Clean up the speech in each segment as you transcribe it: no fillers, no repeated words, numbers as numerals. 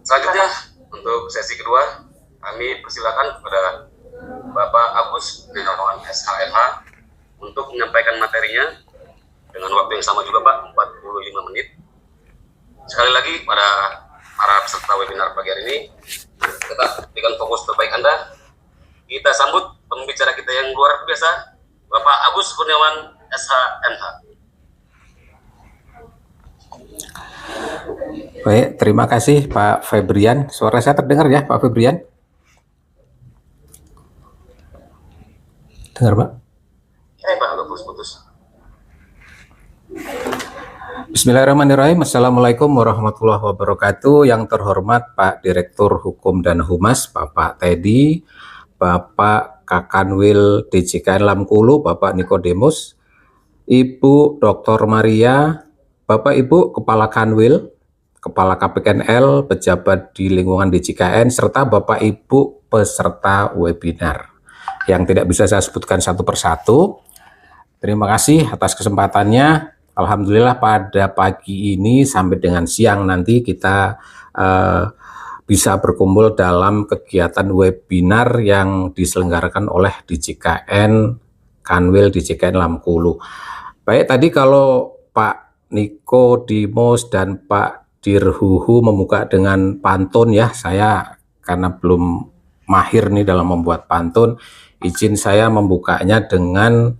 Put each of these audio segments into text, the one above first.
Selanjutnya untuk sesi kedua kami persilakan kepada Bapak Agus Gunawan SHMH untuk menyampaikan materinya dengan waktu yang sama juga Pak, 45 menit. Sekali lagi pada para peserta webinar pagi hari ini, tetap berikan fokus terbaik Anda. Kita sambut pembicara kita yang luar biasa, Bapak Agus Kurniawan SHMH. Baik, terima kasih Pak Febrian. Suara saya terdengar ya Pak Febrian? Dengar Pak? Pak, putus-putus. Bismillahirrahmanirrahim. Assalamualaikum warahmatullahi wabarakatuh. Yang terhormat Pak Direktur Hukum dan Humas, Bapak Teddy, Bapak Kakanwil DJKN Lamkulu, Bapak Nikodemus, Ibu Dr. Maria, Bapak Ibu Kepala Kanwil, Kepala KPKNL, pejabat di lingkungan DJKN, serta Bapak Ibu peserta webinar yang tidak bisa saya sebutkan satu persatu. Terima kasih atas kesempatannya. Alhamdulillah pada pagi ini sampai dengan siang nanti kita bisa berkumpul dalam kegiatan webinar yang diselenggarakan oleh DJKN Kanwil DJKN Lamkulu. Baik, tadi kalau Pak Nikodemus dan Pak Dirhuhu membuka dengan pantun ya, saya karena belum mahir nih dalam membuat pantun, izin saya membukanya dengan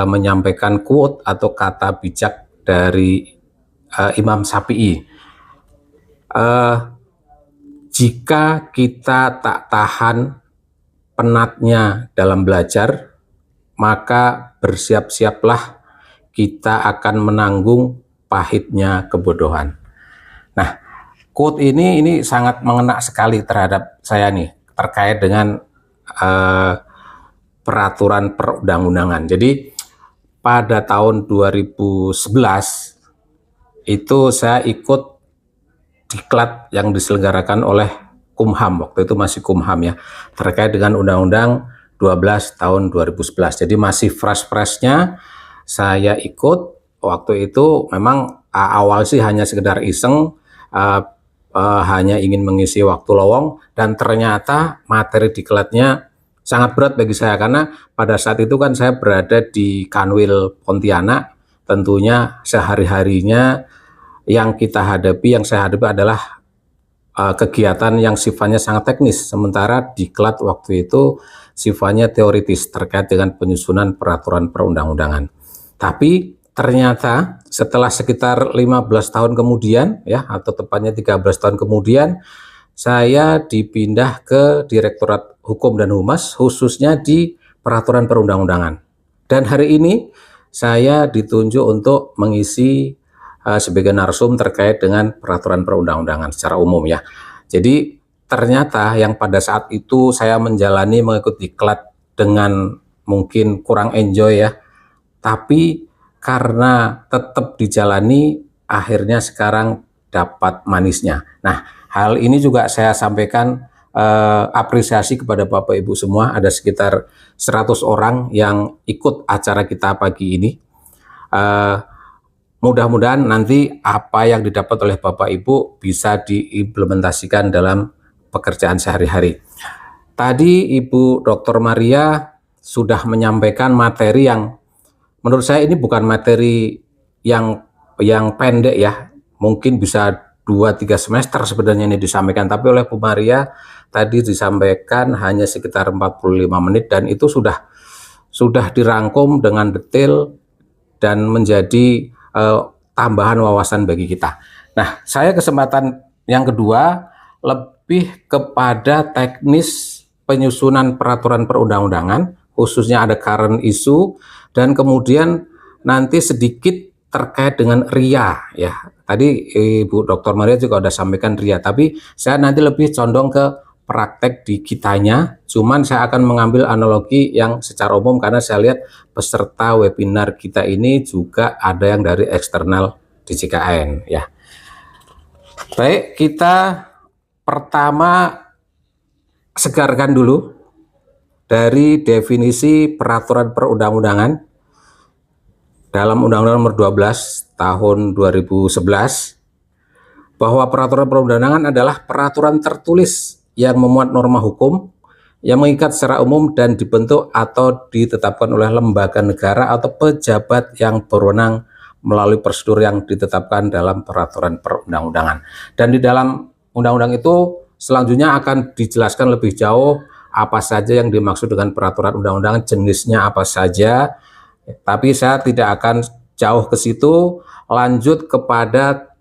menyampaikan quote atau kata bijak dari Imam Syafi'i. Jika kita tak tahan penatnya dalam belajar, maka bersiap-siaplah kita akan menanggung pahitnya kebodohan. Nah, quote ini sangat mengena sekali terhadap saya nih, terkait dengan peraturan perundang-undangan. Jadi pada tahun 2011 itu saya ikut diklat yang diselenggarakan oleh Kumham, waktu itu masih Kumham ya, terkait dengan Undang-Undang 12 tahun 2011. Jadi masih fresh-freshnya saya ikut. Waktu itu memang awal sih hanya sekedar iseng, hanya ingin mengisi waktu lowong, dan ternyata materi diklatnya sangat berat bagi saya karena pada saat itu kan saya berada di Kanwil Pontianak. Tentunya sehari-harinya yang saya hadapi adalah kegiatan yang sifatnya sangat teknis, sementara diklat waktu itu sifatnya teoritis terkait dengan penyusunan peraturan perundang-undangan. Tapi ternyata setelah sekitar 15 tahun kemudian ya, atau tepatnya 13 tahun kemudian, saya dipindah ke Direktorat Hukum dan Humas, khususnya di peraturan perundang-undangan. Dan hari ini saya ditunjuk untuk mengisi sebagai narsum terkait dengan peraturan perundang-undangan secara umum ya. Jadi ternyata yang pada saat itu saya menjalani mengikuti diklat dengan mungkin kurang enjoy ya, tapi karena tetap dijalani, akhirnya sekarang dapat manisnya. Nah, hal ini juga saya sampaikan apresiasi kepada Bapak Ibu semua. Ada sekitar 100 orang yang ikut acara kita pagi ini. Mudah-mudahan nanti apa yang didapat oleh Bapak Ibu bisa diimplementasikan dalam pekerjaan sehari-hari. Tadi Ibu Dr. Maria sudah menyampaikan materi yang menurut saya ini bukan materi yang pendek ya. Mungkin bisa 2-3 semester sebenarnya ini disampaikan, tapi oleh Bu Maria tadi disampaikan hanya sekitar 45 menit dan itu sudah dirangkum dengan detail dan menjadi tambahan wawasan bagi kita. Nah, saya kesempatan yang kedua lebih kepada teknis penyusunan peraturan perundang-undangan, khususnya ada current issue, dan kemudian nanti sedikit terkait dengan RIA ya. Tadi Ibu Dr. Maria juga sudah sampaikan RIA, tapi saya nanti lebih condong ke praktek di kitanya, cuman saya akan mengambil analogi yang secara umum karena saya lihat peserta webinar kita ini juga ada yang dari eksternal DJKN ya. Baik, kita pertama segarkan dulu dari definisi peraturan perundang-undangan dalam Undang-Undang Nomor 12 Tahun 2011. bahwa peraturan perundang-undangan adalah peraturan tertulis yang memuat norma hukum yang mengikat secara umum dan dibentuk atau ditetapkan oleh lembaga negara atau pejabat yang berwenang melalui prosedur yang ditetapkan dalam peraturan perundang-undangan. Dan di dalam undang-undang itu selanjutnya akan dijelaskan lebih jauh apa saja yang dimaksud dengan peraturan undang-undangan, jenisnya apa saja. Tapi saya tidak akan jauh ke situ, lanjut kepada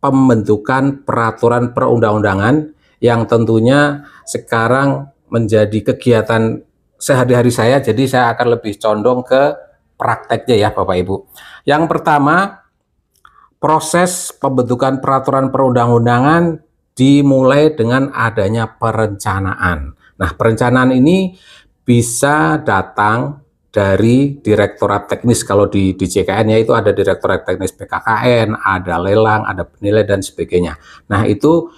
pembentukan peraturan perundang-undangan yang tentunya sekarang menjadi kegiatan sehari-hari saya, jadi saya akan lebih condong ke prakteknya ya Bapak Ibu. Yang pertama, proses pembentukan peraturan perundang-undangan dimulai dengan adanya perencanaan. Nah, perencanaan ini bisa datang dari Direktorat Teknis. Kalau di JKN ya itu ada Direktorat Teknis BKKN, ada lelang, ada penilaian dan sebagainya. Nah, itu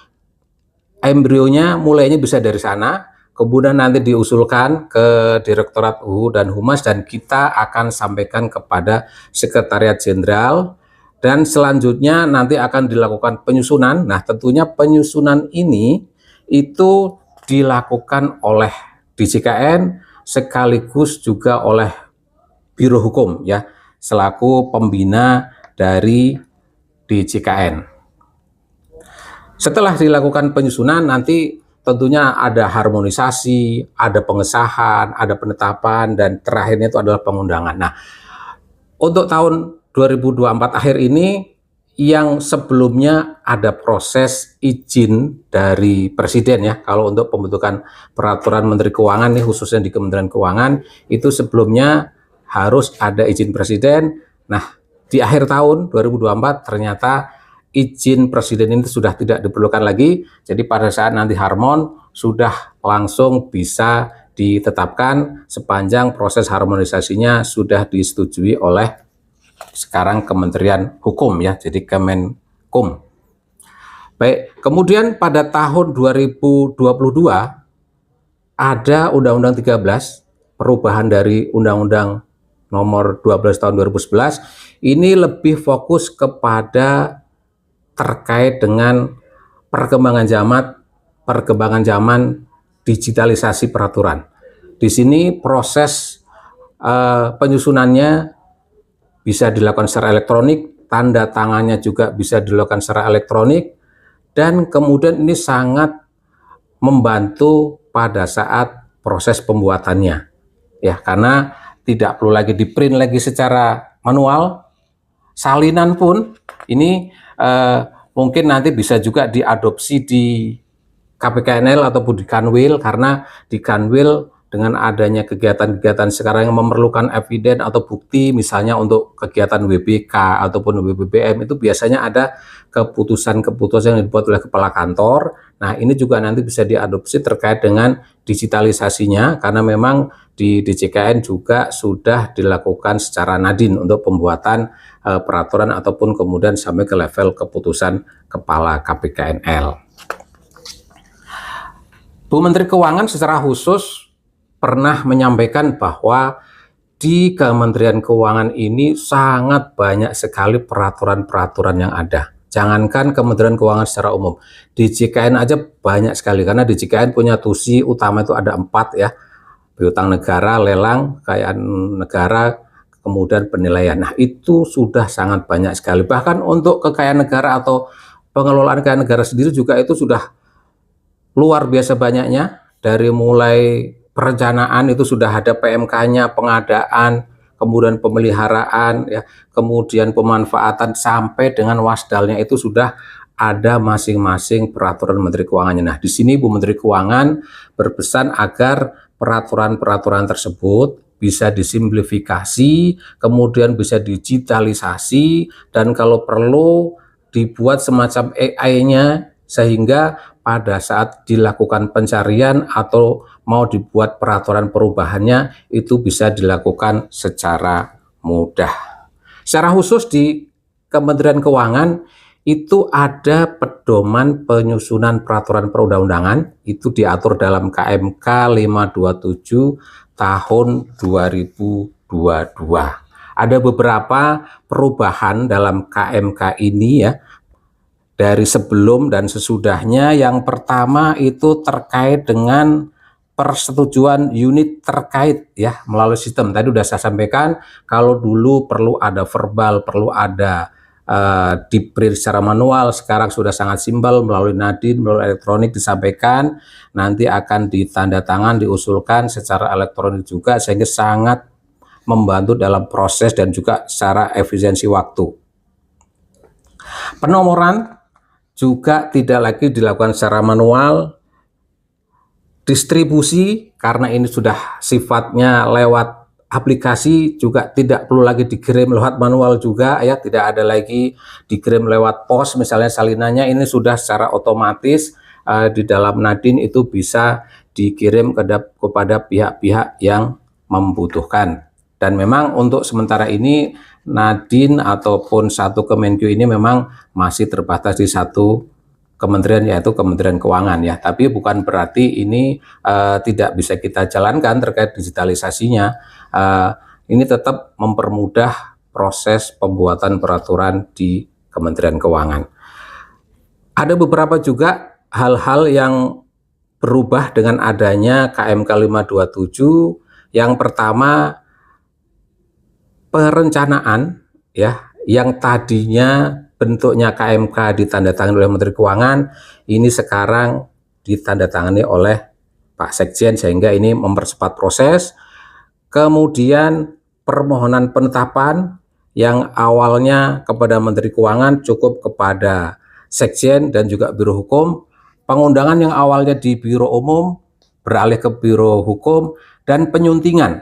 embrionya mulainya bisa dari sana, kemudian nanti diusulkan ke Direktorat UU dan Humas dan kita akan sampaikan kepada Sekretariat Jenderal dan selanjutnya nanti akan dilakukan penyusunan. Nah, tentunya penyusunan ini itu dilakukan oleh DJKN sekaligus juga oleh Biro Hukum ya, selaku pembina dari DJKN. Setelah dilakukan penyusunan, nanti tentunya ada harmonisasi, ada pengesahan, ada penetapan, dan terakhirnya itu adalah pengundangan. Nah, untuk tahun 2024 akhir ini, yang sebelumnya ada proses izin dari Presiden ya, kalau untuk pembentukan peraturan Menteri Keuangan nih, khususnya di Kementerian Keuangan, itu sebelumnya harus ada izin Presiden. Nah, di akhir tahun 2024 ternyata izin Presiden ini sudah tidak diperlukan lagi, jadi pada saat nanti harmon sudah langsung bisa ditetapkan sepanjang proses harmonisasinya sudah disetujui oleh sekarang Kementerian Hukum ya, jadi Kemenkum. Baik, kemudian pada tahun 2022 ada Undang-Undang 13, perubahan dari Undang-Undang nomor 12 tahun 2011, ini lebih fokus kepada terkait dengan perkembangan zaman digitalisasi peraturan. Di sini proses penyusunannya bisa dilakukan secara elektronik, tanda tangannya juga bisa dilakukan secara elektronik, dan kemudian ini sangat membantu pada saat proses pembuatannya. Ya, karena tidak perlu lagi di print lagi secara manual, salinan pun ini mungkin nanti bisa juga diadopsi di KPKNL ataupun di Kanwil, karena di Kanwil dengan adanya kegiatan-kegiatan sekarang yang memerlukan eviden atau bukti, misalnya untuk kegiatan WBK ataupun WBBM, itu biasanya ada keputusan-keputusan yang dibuat oleh kepala kantor. Nah, ini juga nanti bisa diadopsi terkait dengan digitalisasinya, karena memang di DJKN juga sudah dilakukan secara nadin untuk pembuatan peraturan ataupun kemudian sampai ke level keputusan kepala KPKNL. Bu Menteri Keuangan secara khusus pernah menyampaikan bahwa di Kementerian Keuangan ini sangat banyak sekali peraturan-peraturan yang ada. Jangankan Kementerian Keuangan secara umum, di JKN aja banyak sekali, karena di JKN punya tusi utama itu ada 4 ya, piutang negara, lelang, kekayaan negara, kemudian penilaian. Nah, itu sudah sangat banyak sekali. Bahkan untuk kekayaan negara atau pengelolaan kekayaan negara sendiri juga itu sudah luar biasa banyaknya. Dari mulai perencanaan itu sudah ada PMK-nya, pengadaan, kemudian pemeliharaan, ya, kemudian pemanfaatan sampai dengan wasdalnya itu sudah ada masing-masing peraturan Menteri Keuangannya. Nah, di sini Bu Menteri Keuangan berpesan agar peraturan-peraturan tersebut bisa disimplifikasi, kemudian bisa digitalisasi, dan kalau perlu dibuat semacam AI-nya sehingga pada saat dilakukan pencarian atau mau dibuat peraturan perubahannya itu bisa dilakukan secara mudah. Secara khusus di Kementerian Keuangan itu ada pedoman penyusunan peraturan perundang-undangan, itu diatur dalam KMK 527 tahun 2022. Ada beberapa perubahan dalam KMK ini ya, dari sebelum dan sesudahnya. Yang pertama itu terkait dengan persetujuan unit terkait ya melalui sistem. Tadi sudah saya sampaikan kalau dulu perlu ada verbal, perlu ada di print secara manual, sekarang sudah sangat simpel melalui Nadin, melalui elektronik disampaikan, nanti akan ditandatangan, diusulkan secara elektronik juga, sehingga sangat membantu dalam proses dan juga secara efisiensi waktu. Penomoran juga tidak lagi dilakukan secara manual. Distribusi karena ini sudah sifatnya lewat aplikasi juga tidak perlu lagi dikirim lewat manual juga ya, tidak ada lagi dikirim lewat pos misalnya salinannya, ini sudah secara otomatis di dalam Nadin itu bisa dikirim kepada pihak-pihak yang membutuhkan. Dan memang untuk sementara ini Nadin ataupun satu Kemenkyu ini memang masih terbatas di satu kementerian, yaitu Kementerian Keuangan ya. Tapi bukan berarti ini tidak bisa kita jalankan terkait digitalisasinya. Ini tetap mempermudah proses pembuatan peraturan di Kementerian Keuangan. Ada beberapa juga hal-hal yang berubah dengan adanya KMK 527. Yang pertama, perencanaan ya, yang tadinya bentuknya KMK ditandatangani oleh Menteri Keuangan, ini sekarang ditandatangani oleh Pak Sekjen, sehingga ini mempercepat proses. Kemudian permohonan penetapan yang awalnya kepada Menteri Keuangan cukup kepada Sekjen dan juga Biro Hukum, pengundangan yang awalnya di Biro Umum beralih ke Biro Hukum, dan penyuntingan.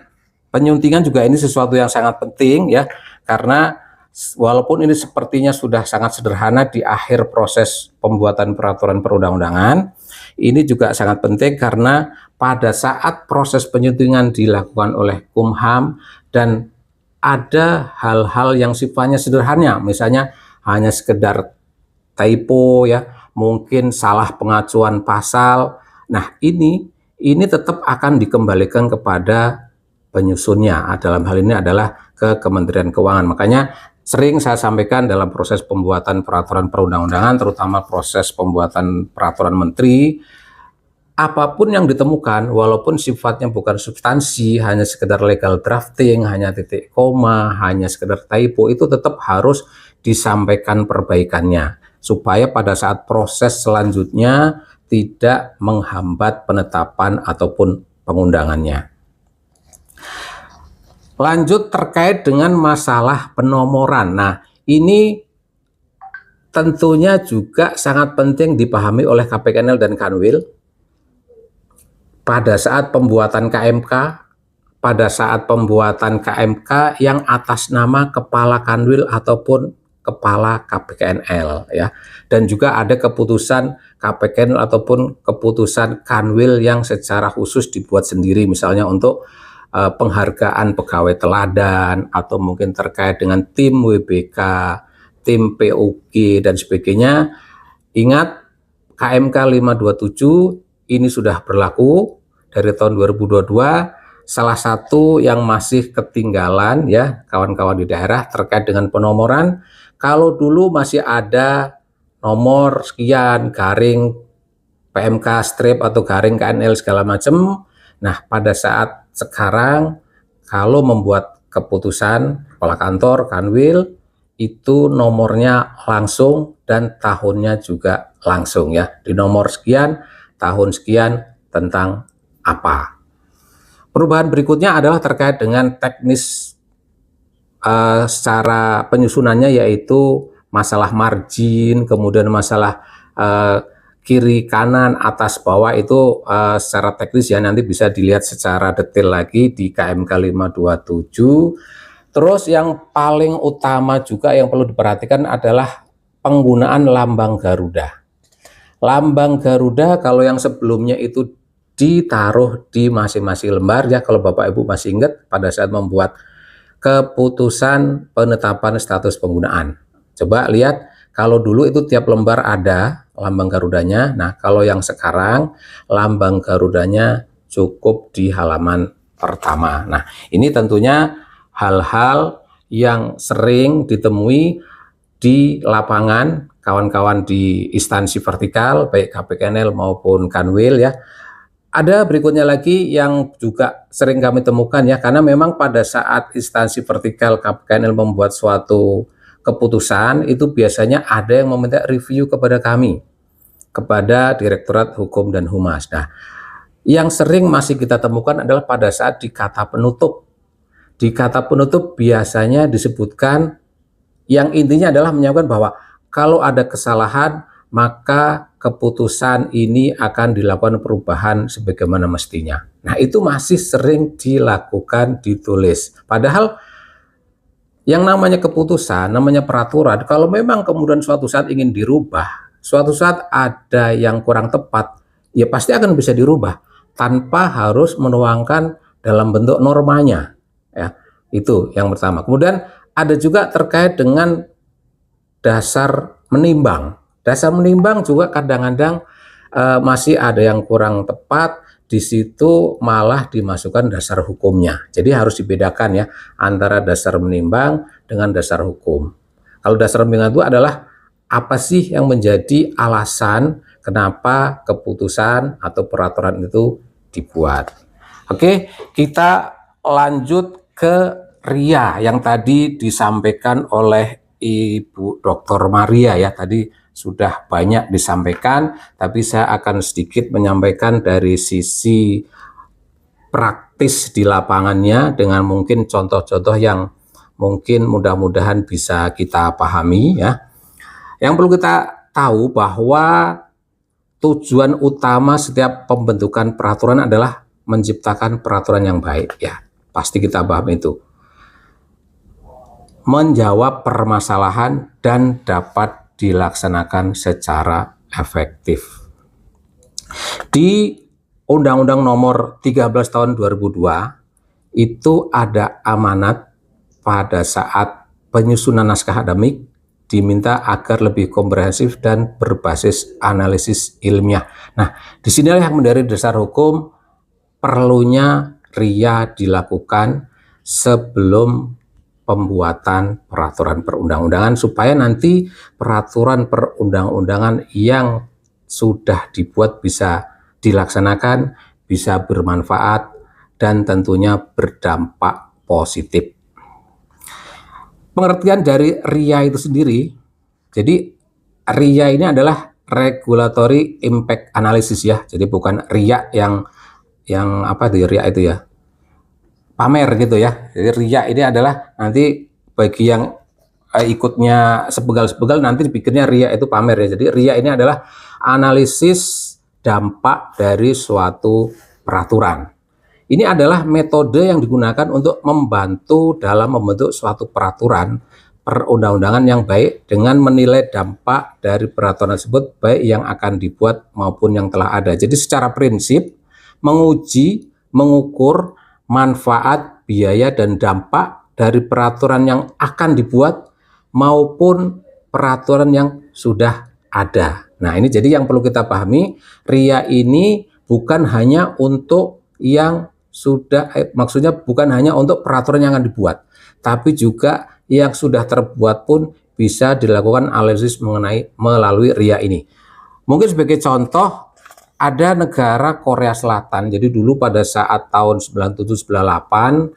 Penyuntingan juga ini sesuatu yang sangat penting ya, karena walaupun ini sepertinya sudah sangat sederhana di akhir proses pembuatan peraturan perundang-undangan, ini juga sangat penting karena pada saat proses penyuntingan dilakukan oleh Kumham dan ada hal-hal yang sifatnya sederhana, misalnya hanya sekedar typo ya, mungkin salah pengacuan pasal. Nah, ini tetap akan dikembalikan kepada penyusunnya. Dalam hal ini adalah ke Kementerian Keuangan. Makanya sering saya sampaikan dalam proses pembuatan peraturan perundang-undangan, terutama proses pembuatan peraturan menteri, apapun yang ditemukan, walaupun sifatnya bukan substansi, hanya sekedar legal drafting, hanya titik koma, hanya sekedar typo, itu tetap harus disampaikan perbaikannya, supaya pada saat proses selanjutnya tidak menghambat penetapan ataupun pengundangannya. Lanjut terkait dengan masalah penomoran. Nah, ini tentunya juga sangat penting dipahami oleh KPKNL dan Kanwil pada saat pembuatan KMK, yang atas nama Kepala Kanwil ataupun Kepala KPKNL ya. Dan juga ada keputusan KPKNL ataupun keputusan Kanwil yang secara khusus dibuat sendiri, misalnya untuk penghargaan pegawai teladan atau mungkin terkait dengan tim WBK, tim PUG dan sebagainya. Ingat, KMK 527 ini sudah berlaku dari tahun 2022. Salah satu yang masih ketinggalan ya kawan-kawan di daerah terkait dengan penomoran, kalau dulu masih ada nomor sekian garing PMK strip atau garing KNL segala macam. Nah, pada saat sekarang kalau membuat keputusan kepala kantor Kanwil itu nomornya langsung dan tahunnya juga langsung ya, di nomor sekian tahun sekian tentang apa. Perubahan berikutnya adalah terkait dengan teknis secara penyusunannya, yaitu masalah margin, kemudian masalah kiri kanan atas bawah itu secara teknis ya nanti bisa dilihat secara detail lagi di KMK 527. Terus yang paling utama juga yang perlu diperhatikan adalah penggunaan lambang Garuda. Lambang Garuda kalau yang sebelumnya itu ditaruh di masing-masing lembar ya, kalau Bapak Ibu masih ingat pada saat membuat keputusan penetapan status penggunaan. Coba lihat, kalau dulu itu tiap lembar ada lambang Garudanya. Nah, kalau yang sekarang lambang Garudanya cukup di halaman pertama. Nah, ini tentunya hal-hal yang sering ditemui di lapangan kawan-kawan di instansi vertikal, baik KPKNL maupun Kanwil ya. Ada berikutnya lagi yang juga sering kami temukan ya, karena memang pada saat instansi vertikal KPKNL membuat suatu keputusan, itu biasanya ada yang meminta review kepada kami, kepada Direktorat Hukum dan Humas. Nah, yang sering masih kita temukan adalah pada saat di kata penutup. Di kata penutup biasanya disebutkan yang intinya adalah menyampaikan bahwa kalau ada kesalahan maka keputusan ini akan dilakukan perubahan sebagaimana mestinya. Nah, itu masih sering dilakukan ditulis. Padahal yang namanya keputusan, namanya peraturan, kalau memang kemudian suatu saat ingin dirubah, suatu saat ada yang kurang tepat, ya pasti akan bisa dirubah tanpa harus menuangkan dalam bentuk normanya. Ya, itu yang pertama. Kemudian ada juga terkait dengan dasar menimbang. Dasar menimbang juga kadang-kadang masih ada yang kurang tepat, di situ malah dimasukkan dasar hukumnya. Jadi harus dibedakan ya antara dasar menimbang dengan dasar hukum. Kalau dasar menimbang itu adalah apa sih yang menjadi alasan kenapa keputusan atau peraturan itu dibuat. Oke, kita lanjut ke RIA yang tadi disampaikan oleh Ibu Dr. Maria ya, tadi sudah banyak disampaikan, tapi saya akan sedikit menyampaikan dari sisi praktis di lapangannya dengan mungkin contoh-contoh yang mungkin mudah-mudahan bisa kita pahami ya. Yang perlu kita tahu bahwa tujuan utama setiap pembentukan peraturan adalah menciptakan peraturan yang baik ya. Pasti kita paham itu. Menjawab permasalahan dan dapat dilaksanakan secara efektif. Di Undang-Undang Nomor 13 Tahun 2002 itu ada amanat pada saat penyusunan naskah akademik diminta agar lebih komprehensif dan berbasis analisis ilmiah. Nah, disinilah yang menjadi dasar hukum perlunya RIA dilakukan sebelum pembuatan peraturan perundang-undangan supaya nanti peraturan perundang-undangan yang sudah dibuat bisa dilaksanakan, bisa bermanfaat, dan tentunya berdampak positif. Pengertian dari RIA itu sendiri, jadi RIA ini adalah Regulatory Impact Analysis ya, jadi bukan RIA yang apa di RIA itu ya, pamer gitu ya. Jadi RIA ini adalah nanti bagi yang ikutnya sebegal-sebegal nanti dipikirnya RIA itu pamer ya. Jadi RIA ini adalah analisis dampak dari suatu peraturan. Ini adalah metode yang digunakan untuk membantu dalam membentuk suatu peraturan perundang-undangan yang baik dengan menilai dampak dari peraturan tersebut baik yang akan dibuat maupun yang telah ada. Jadi secara prinsip menguji, mengukur manfaat, biaya, dan dampak dari peraturan yang akan dibuat maupun peraturan yang sudah ada. Nah, ini jadi yang perlu kita pahami, RIA ini bukan hanya untuk yang sudah, maksudnya bukan hanya untuk peraturan yang akan dibuat, tapi juga yang sudah terbuat pun bisa dilakukan analisis melalui RIA ini. Mungkin sebagai contoh, ada negara Korea Selatan. Jadi dulu pada saat tahun 97-98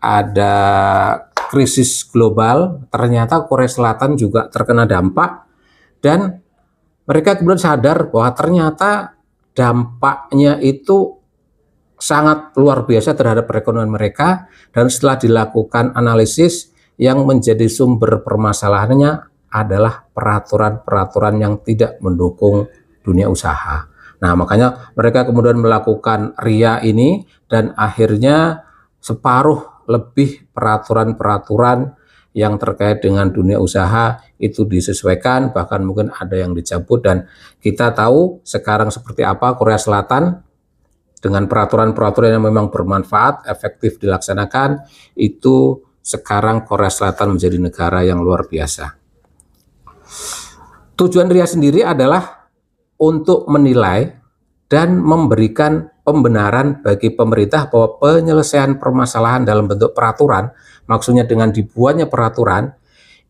ada krisis global, ternyata Korea Selatan juga terkena dampak dan mereka kemudian sadar bahwa ternyata dampaknya itu sangat luar biasa terhadap perekonomian mereka, dan setelah dilakukan analisis yang menjadi sumber permasalahannya adalah peraturan-peraturan yang tidak mendukung dunia usaha. Nah, makanya mereka kemudian melakukan RIA ini dan akhirnya separuh lebih peraturan-peraturan yang terkait dengan dunia usaha itu disesuaikan, bahkan mungkin ada yang dicabut, dan kita tahu sekarang seperti apa Korea Selatan dengan peraturan-peraturan yang memang bermanfaat, efektif dilaksanakan, itu sekarang Korea Selatan menjadi negara yang luar biasa. Tujuan RIA sendiri adalah untuk menilai dan memberikan pembenaran bagi pemerintah bahwa penyelesaian permasalahan dalam bentuk peraturan, maksudnya dengan dibuatnya peraturan,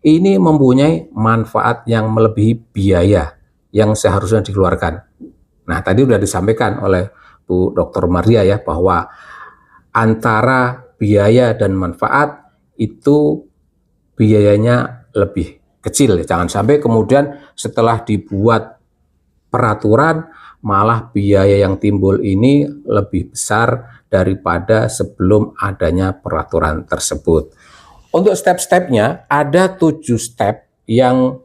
ini mempunyai manfaat yang melebihi biaya yang seharusnya dikeluarkan. Nah, tadi sudah disampaikan oleh Bu Dr. Maria ya, bahwa antara biaya dan manfaat itu biayanya lebih kecil. Jangan sampai kemudian setelah dibuat peraturan malah biaya yang timbul ini lebih besar daripada sebelum adanya peraturan tersebut. Untuk step-stepnya ada 7 step yang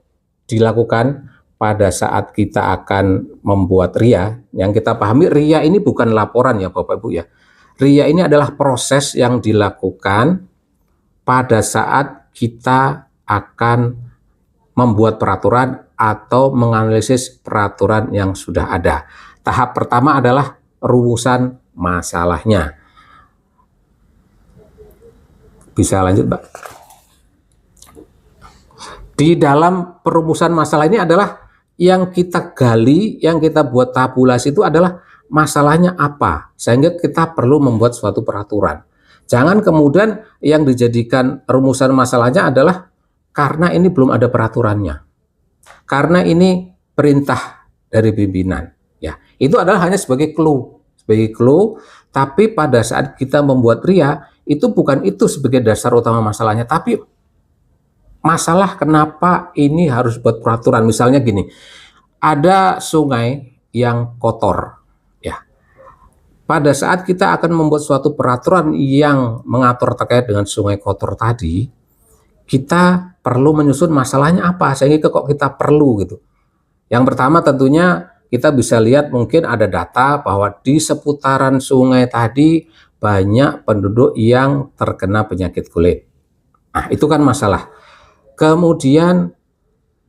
dilakukan pada saat kita akan membuat RIA. Yang kita pahami, RIA ini bukan laporan ya Bapak Ibu ya. RIA ini adalah proses yang dilakukan pada saat kita akan membuat peraturan atau menganalisis peraturan yang sudah ada. Tahap pertama adalah rumusan masalahnya. Bisa lanjut, Mbak. Di dalam perumusan masalah ini adalah yang kita gali, yang kita buat tabulasi itu adalah masalahnya apa, sehingga kita perlu membuat suatu peraturan. Jangan kemudian yang dijadikan rumusan masalahnya adalah karena ini belum ada peraturannya, karena ini perintah dari pimpinan. Ya, itu adalah hanya sebagai clue, tapi pada saat kita membuat RIA, itu bukan itu sebagai dasar utama masalahnya, tapi masalah kenapa ini harus buat peraturan. Misalnya gini, ada sungai yang kotor, ya. Pada saat kita akan membuat suatu peraturan yang mengatur terkait dengan sungai kotor tadi, kita perlu menyusun masalahnya apa, sehingga kok kita perlu gitu. Yang pertama tentunya kita bisa lihat mungkin ada data bahwa di seputaran sungai tadi banyak penduduk yang terkena penyakit kulit. Nah, itu kan masalah. Kemudian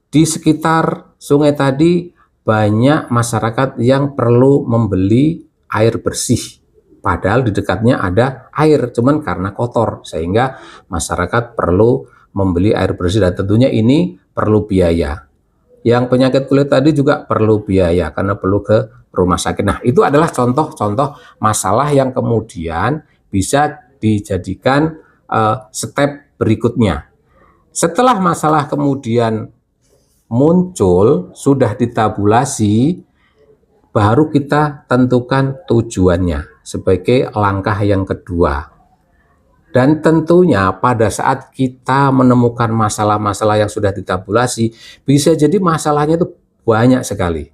di sekitar sungai tadi banyak masyarakat yang perlu membeli air bersih. Padahal di dekatnya ada air, cuman karena kotor sehingga masyarakat perlu membeli air bersih, dan tentunya ini perlu biaya. Yang penyakit kulit tadi juga perlu biaya karena perlu ke rumah sakit. Nah, itu adalah contoh-contoh masalah yang kemudian bisa dijadikan step berikutnya. Setelah masalah kemudian muncul, sudah ditabulasi, baru kita tentukan tujuannya sebagai langkah yang kedua. Dan tentunya pada saat kita menemukan masalah-masalah yang sudah ditabulasi, bisa jadi masalahnya itu banyak sekali.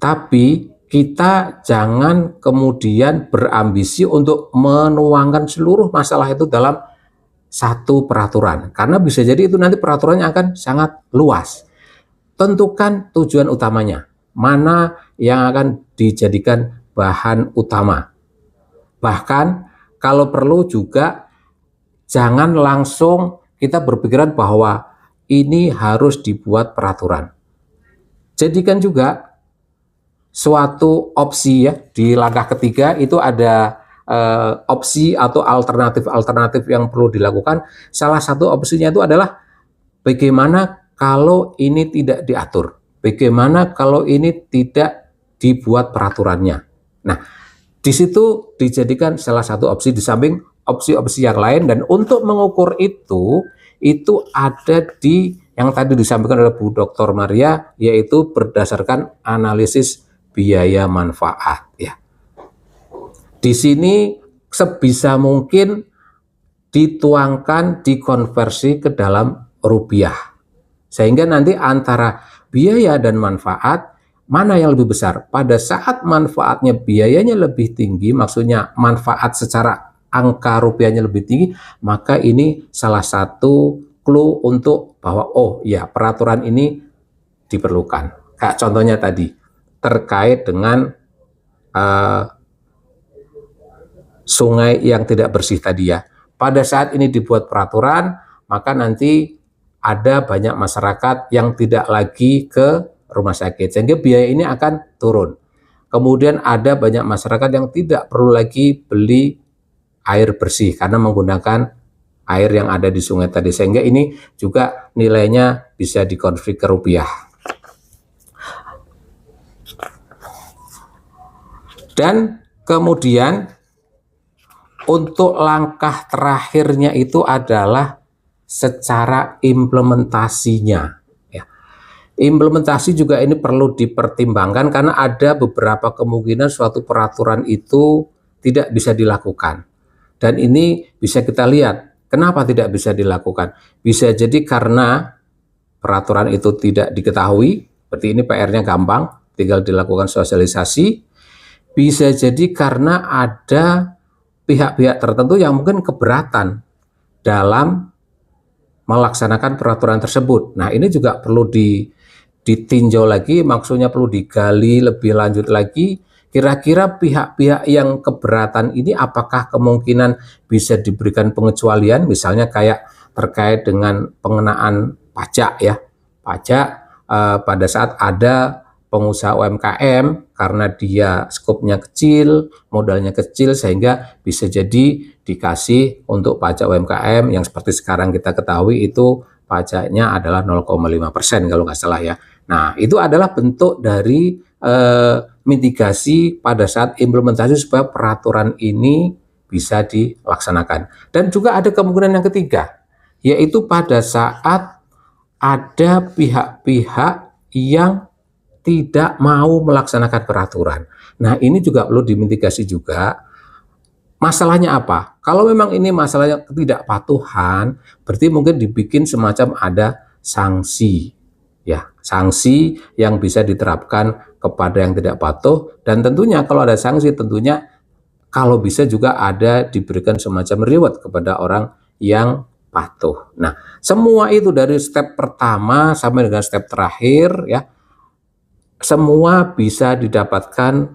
Tapi kita jangan kemudian berambisi untuk menuangkan seluruh masalah itu dalam satu peraturan. Karena bisa jadi itu nanti peraturannya akan sangat luas. Tentukan tujuan utamanya, mana yang akan dijadikan bahan utama. Bahkan kalau perlu juga jangan langsung kita berpikiran bahwa ini harus dibuat peraturan. Jadikan juga suatu opsi ya, di langkah ketiga itu ada opsi atau alternatif yang perlu dilakukan. Salah satu opsinya itu adalah bagaimana kalau ini tidak diatur, bagaimana kalau ini tidak dibuat peraturannya. Nah, di situ dijadikan salah satu opsi di samping opsi-opsi yang lain, dan untuk mengukur itu ada di yang tadi disampaikan oleh Bu Dr. Maria, yaitu berdasarkan analisis biaya manfaat ya. Di sini sebisa mungkin dituangkan, dikonversi ke dalam rupiah, sehingga nanti antara biaya dan manfaat mana yang lebih besar. Pada saat manfaatnya biayanya lebih tinggi, maksudnya manfaat secara angka rupiahnya lebih tinggi, maka ini salah satu clue untuk bahwa oh ya, peraturan ini diperlukan. Kayak contohnya tadi terkait dengan sungai yang tidak bersih tadi ya. Pada saat ini dibuat peraturan, maka nanti ada banyak masyarakat yang tidak lagi ke rumah sakit, sehingga biaya ini akan turun. Kemudian ada banyak masyarakat yang tidak perlu lagi beli air bersih karena menggunakan air yang ada di sungai tadi, sehingga ini juga nilainya bisa dikonvert ke rupiah. Dan kemudian untuk langkah terakhirnya itu adalah secara implementasinya. Ya. Implementasi juga ini perlu dipertimbangkan karena ada beberapa kemungkinan suatu peraturan itu tidak bisa dilakukan. Dan ini bisa kita lihat, kenapa tidak bisa dilakukan? Bisa jadi karena peraturan itu tidak diketahui, berarti ini PR-nya gampang, tinggal dilakukan sosialisasi. Bisa jadi karena ada pihak-pihak tertentu yang mungkin keberatan dalam melaksanakan peraturan tersebut. Nah, ini juga perlu ditinjau lagi, maksudnya perlu digali lebih lanjut lagi. Kira-kira pihak-pihak yang keberatan ini apakah kemungkinan bisa diberikan pengecualian, misalnya kayak terkait dengan pengenaan pajak ya, pajak pada saat ada pengusaha UMKM karena dia skopnya kecil, modalnya kecil sehingga bisa jadi dikasih untuk pajak UMKM yang seperti sekarang kita ketahui itu pajaknya adalah 0,5% kalau nggak salah ya. Nah, itu adalah bentuk dari mitigasi pada saat implementasi supaya peraturan ini bisa dilaksanakan. Dan juga ada kemungkinan yang ketiga, yaitu pada saat ada pihak-pihak yang tidak mau melaksanakan peraturan. Nah, ini juga perlu dimitigasi juga. Masalahnya apa? Kalau memang ini masalahnya ketidakpatuhan, berarti mungkin dibikin semacam ada sanksi. Ya, sanksi yang bisa diterapkan kepada yang tidak patuh, dan tentunya kalau ada sanksi tentunya kalau bisa juga ada diberikan semacam reward kepada orang yang patuh. Nah, semua itu dari step pertama sampai dengan step terakhir ya, semua bisa didapatkan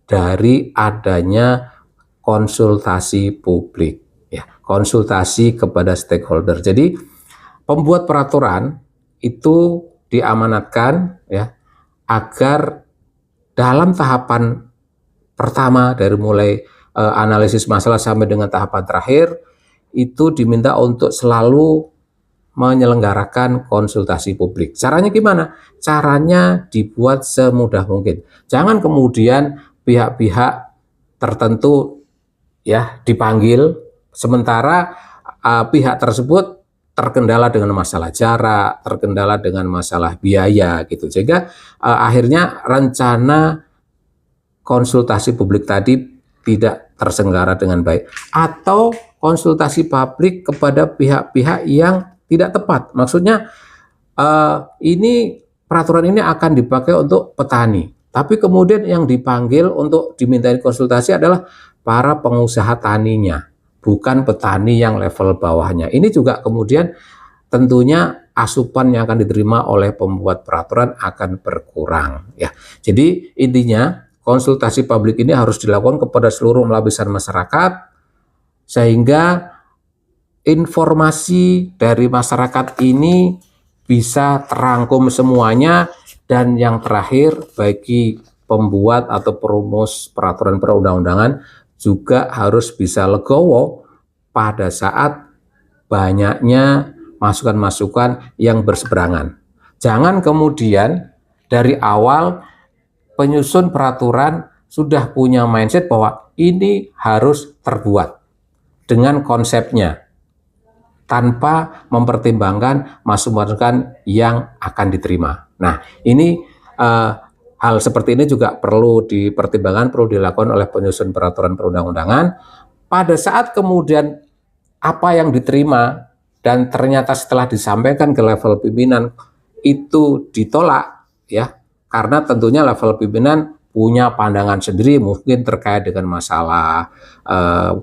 dari adanya konsultasi publik ya, konsultasi kepada stakeholder. Jadi pembuat peraturan itu diamanatkan ya agar dalam tahapan pertama dari mulai analisis masalah sampai dengan tahapan terakhir itu diminta untuk selalu menyelenggarakan konsultasi publik. Caranya gimana? Caranya dibuat semudah mungkin. Jangan kemudian pihak-pihak tertentu ya dipanggil sementara pihak tersebut terkendala dengan masalah jarak, terkendala dengan masalah biaya gitu. Sehingga akhirnya rencana konsultasi publik tadi tidak terselenggara dengan baik, atau konsultasi publik kepada pihak-pihak yang tidak tepat. Maksudnya ini peraturan ini akan dipakai untuk petani, tapi kemudian yang dipanggil untuk dimintai konsultasi adalah para pengusaha taninya, bukan petani yang level bawahnya. Ini juga kemudian tentunya asupan yang akan diterima oleh pembuat peraturan akan berkurang ya. Jadi intinya konsultasi publik ini harus dilakukan kepada seluruh lapisan masyarakat sehingga informasi dari masyarakat ini bisa terangkum semuanya, dan yang terakhir bagi pembuat atau perumus peraturan perundang-undangan juga harus bisa legowo pada saat banyaknya masukan-masukan yang berseberangan. Jangan kemudian dari awal penyusun peraturan sudah punya mindset bahwa ini harus terbuat dengan konsepnya tanpa mempertimbangkan masukan yang akan diterima. Nah, ini hal seperti ini juga perlu dipertimbangkan, perlu dilakukan oleh penyusun peraturan perundang-undangan. Pada saat kemudian apa yang diterima dan ternyata setelah disampaikan ke level pimpinan itu ditolak ya, karena tentunya level pimpinan punya pandangan sendiri, mungkin terkait dengan masalah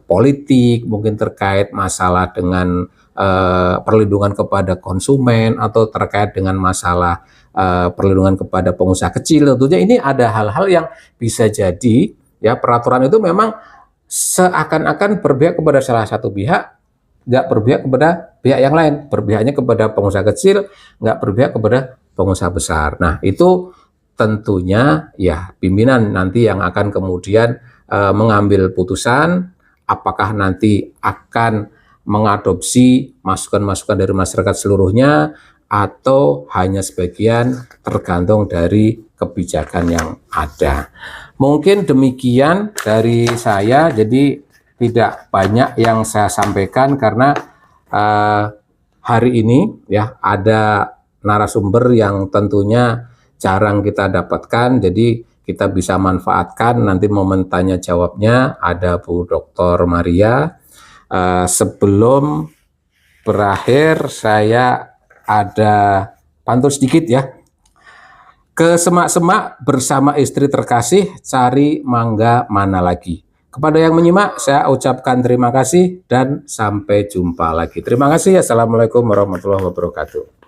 politik, mungkin terkait masalah dengan perlindungan kepada konsumen, atau terkait dengan masalah perlindungan kepada pengusaha kecil. Tentunya ini ada hal-hal yang bisa jadi ya peraturan itu memang seakan-akan berpihak kepada salah satu pihak, nggak berpihak kepada pihak yang lain, berpihaknya kepada pengusaha kecil, nggak berpihak kepada pengusaha besar. Nah, itu tentunya ya pimpinan nanti yang akan kemudian mengambil putusan apakah nanti akan mengadopsi masukan-masukan dari masyarakat seluruhnya atau hanya sebagian, tergantung dari kebijakan yang ada. Mungkin demikian dari saya, jadi tidak banyak yang saya sampaikan karena hari ini ya ada narasumber yang tentunya jarang kita dapatkan, jadi kita bisa manfaatkan nanti momen tanya jawabnya. Ada Bu Dr. Maria. Sebelum berakhir saya ada pantun sedikit ya. Ke semak-semak bersama istri terkasih, cari mangga mana lagi. Kepada yang menyimak, saya ucapkan terima kasih dan sampai jumpa lagi. Terima kasih. Assalamualaikum warahmatullahi wabarakatuh.